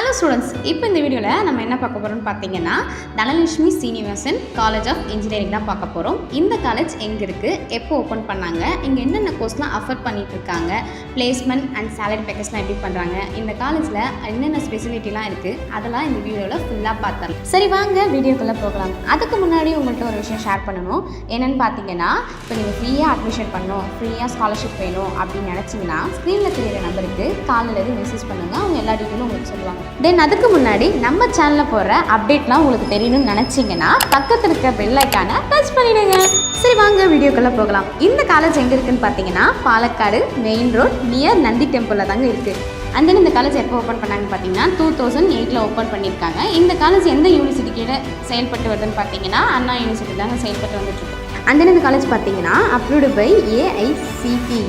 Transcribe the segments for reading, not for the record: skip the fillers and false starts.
Hello students, இப்போ இந்த வீடியோவில் நம்ம என்ன பார்க்க போகிறோம்னு பார்த்தீங்கன்னா Dhanalakshmi Srinivasan college of engineering தான் பார்க்க போகிறோம். இந்த காலேஜ் எங்கே இருக்குது, எப்போ ஓப்பன் பண்ணாங்க, இங்கே என்னென்ன கோர்ஸ்லாம் அஃபர் பண்ணிட்டு இருக்காங்க, பிளேஸ்மெண்ட் அண்ட் சேலரி பேக்கேஜ்லாம் எப்படி பண்ணுறாங்க, இந்த காலேஜில் என்னென்ன ஸ்பெசிலிட்டிலாம் இருக்குது, அதெல்லாம் இந்த வீடியோவில் ஃபுல்லாக பார்த்தோம். சரி வாங்க வீடியோக்குள்ளே போகலாம். அதுக்கு முன்னாடி உங்கள்கிட்ட ஒரு விஷயம் ஷேர் பண்ணணும். என்னென்னு பார்த்தீங்கன்னா, இப்போ நீங்கள் ஃப்ரீயாக அட்மிஷன் பண்ணணும், ஃப்ரீயாக ஸ்காலர்ஷிப் வேணும் அப்படின்னு நினச்சிங்கன்னா ஸ்க்ரீனில் தெரியிற நம்பருக்கு காலையில் மெசேஜ் பண்ணுங்கள். அவங்க எல்லா டீட்டெயிலும் உங்களுக்கு சொல்லுவாங்க. தென் அதுக்கு முன்னாடி நம்ம சேனலில் போடுற அப்டேட்லாம் உங்களுக்கு தெரியணும்னு நினச்சிங்கன்னா பக்கத்தில் இருக்க பெல் ஐக்கானை டச் பண்ணிடுங்க. சரி வாங்க வீடியோக்குள்ளே போகலாம். இந்த காலேஜ் எங்கே இருக்குதுன்னு பார்த்தீங்கன்னா Palakkad main road near Nandi டெம்பிளில் தாங்க இருக்குது. அண்ட் தென் இந்த காலேஜ் எப்போ ஓப்பன் பண்ணாங்கன்னு பார்த்தீங்கன்னா 2008 ஓப்பன் பண்ணியிருக்காங்க. இந்த காலேஜ் எந்த யூனிவர்சிட்டி கீழே செயல்பட்டு வருதுன்னு பார்த்தீங்கன்னா அண்ணா யூனிவர்சிட்டி தாங்க செயல்பட்டு வந்துட்டுருக்கு. அண்ட் தென் இந்த காலேஜ் பார்த்தீங்கன்னா approved by AICTE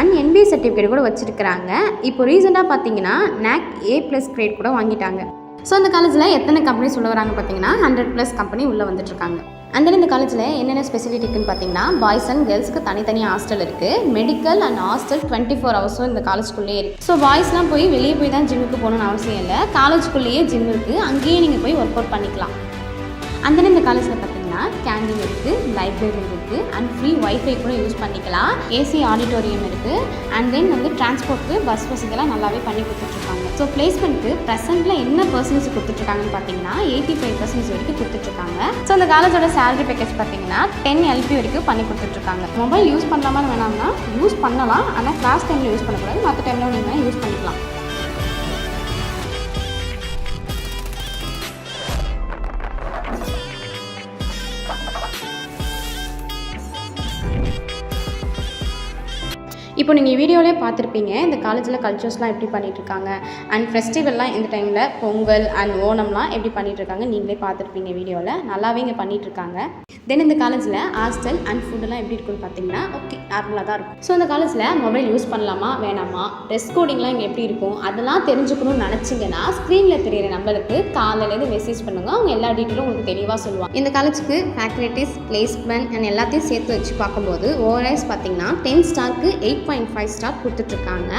and NBA certificate கூட வச்சுருக்கிறாங்க. இப்போ ரீசெண்டாக பார்த்தீங்கன்னா NAC A+ கிரேட் கூட வாங்கிட்டாங்க. ஸோ அந்த காலேஜில் எத்தனை கம்பெனிஸ் உள்ள வராங்க பார்த்தீங்கன்னா 100+ கம்பெனி உள்ளே வந்துட்டுருக்காங்க. அண்ட் தென் இந்த காலேஜில் என்னென்ன ஸ்பெசிலிட்டி இருக்குன்னு பார்த்தீங்கன்னா பாய்ஸ் அண்ட் கேர்ள்ஸ்க்கு தனித்தனி ஹாஸ்டல் இருக்குது. மெடிக்கல் அண்ட் ஹாஸ்டல் 24 ஹவர்ஸும் இந்த காலேஜ்குள்ளேயே இருக்குது. ஸோ பாய்ஸ்லாம் போய் வெளியே போய் தான் ஜிம்முக்கு போகணுன்னு அவசியம் இல்லை. காலேஜ்குள்ளேயே ஜிம் இருக்குது, அங்கேயே நீங்கள் போய் ஒர்க் அவுட் பண்ணிக்கலாம். அண்ட் தென் இந்த காலேஜில் பார்த்தீங்கன்னா கேண்டீன் இருக்குது, லைப்ரரி இருக்குது அண்ட் ஃப்ரீ வைஃபை கூட யூஸ் பண்ணிக்கலாம். AC ஆடிட்டோரியம் இருக்குது. அண்ட் தென் டிரான்ஸ்போர்ட்டுக்கு பஸ் வசதியெல்லாம் நல்லாவே பண்ணி கொடுத்துட்ருக்காங்க. ஸோ பிளேஸ்மெண்ட்டுக்கு ப்ரெசென்ட்டில் என்ன பர்சன்டேஜ் கொடுத்துட்ருக்காங்கன்னு பார்த்தீங்கன்னா 85% வரைக்கும் கொடுத்துட்ருக்காங்க. ஸோ அந்த காலேஜோட சேலரி பேக்கேஜ் பார்த்தீங்கன்னா 10 LP வரைக்கும் பண்ணி கொடுத்துட்ருக்காங்க. மொபைல் யூஸ் பண்ணலாமா வேணாம்னா யூஸ் பண்ணலாம், ஆனால் கிளாஸ் டைமில் யூஸ் பண்ணக்கூடாது, மற்ற டைமில் நீங்கள் யூஸ் பண்ணிக்கலாம். இப்போ நீங்கள் வீடியோவிலே பார்த்துருப்பீங்க இந்த காலேஜில் கல்ச்சர்ஸ்லாம் எப்படி பண்ணிகிட்ருக்காங்க அண்ட் ஃபெஸ்டிவல்லாம் இந்த டைமில் பொங்கல் அண்ட் ஓணம்லாம் எப்படி பண்ணிகிட்ருக்காங்க நீங்களே பார்த்துருப்பீங்க வீடியோவில். நல்லாவே இங்கே பண்ணிகிட்ருக்காங்க. தென் இந்த காலேஜில் ஹாஸ்டல் அண்ட் ஃபுட்டெல்லாம் எப்படி இருக்குன்னு பார்த்தீங்கன்னா ஓகே நார்மலாக தான் இருக்கும். ஸோ இந்த காலேஜில் மொபைல் யூஸ் பண்ணலாமா வேணாமா, ட்ரெஸ் கோடிங்லாம் இங்கே எப்படி இருக்கும், அதெல்லாம் தெரிஞ்சுக்கணும்னு நினச்சிங்கன்னா ஸ்க்ரீனில் தெரியிற நம்பருக்கு காலையிலேருந்து மெசேஜ் பண்ணுங்கள். அவங்க எல்லா டீட்டெயிலும் உங்களுக்கு தெளிவாக சொல்லுவாங்க. இந்த காலேஜுக்கு ஃபேக்கல்ட்டிஸ், பிளேஸ்மெண்ட் அண்ட் எல்லாத்தையும் சேர்த்து வச்சு பார்க்கும்போது ஓவரால்ஸ் பார்த்தீங்கன்னா 10 ஸ்டாருக்கு 8.5 ஸ்டார் கொடுத்துட்ருக்காங்க.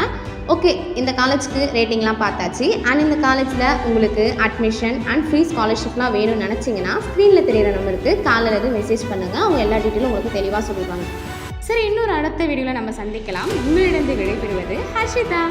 ஓகே, இந்த காலேஜுக்கு ரேட்டிங்லாம் பார்த்தாச்சு. அண்ட் இந்த காலேஜில் உங்களுக்கு அட்மிஷன் அண்ட் ஃப்ரீ ஸ்காலர்ஷிப்லாம் வேணும்னு நினச்சிங்கன்னா ஸ்க்ரீனில் தெரியிற நம்பருக்கு காலையில் மெசேஜ் பண்ணுங்கள். அவங்க எல்லா டீட்டெயிலும் உங்களுக்கு தெளிவாக சொல்லிடுவாங்க. சரி, இன்னொரு அடுத்த வீடியோவில் நம்ம சந்திக்கலாம். உங்களிடம் விடைபெறுவது ஹர்ஷிதா.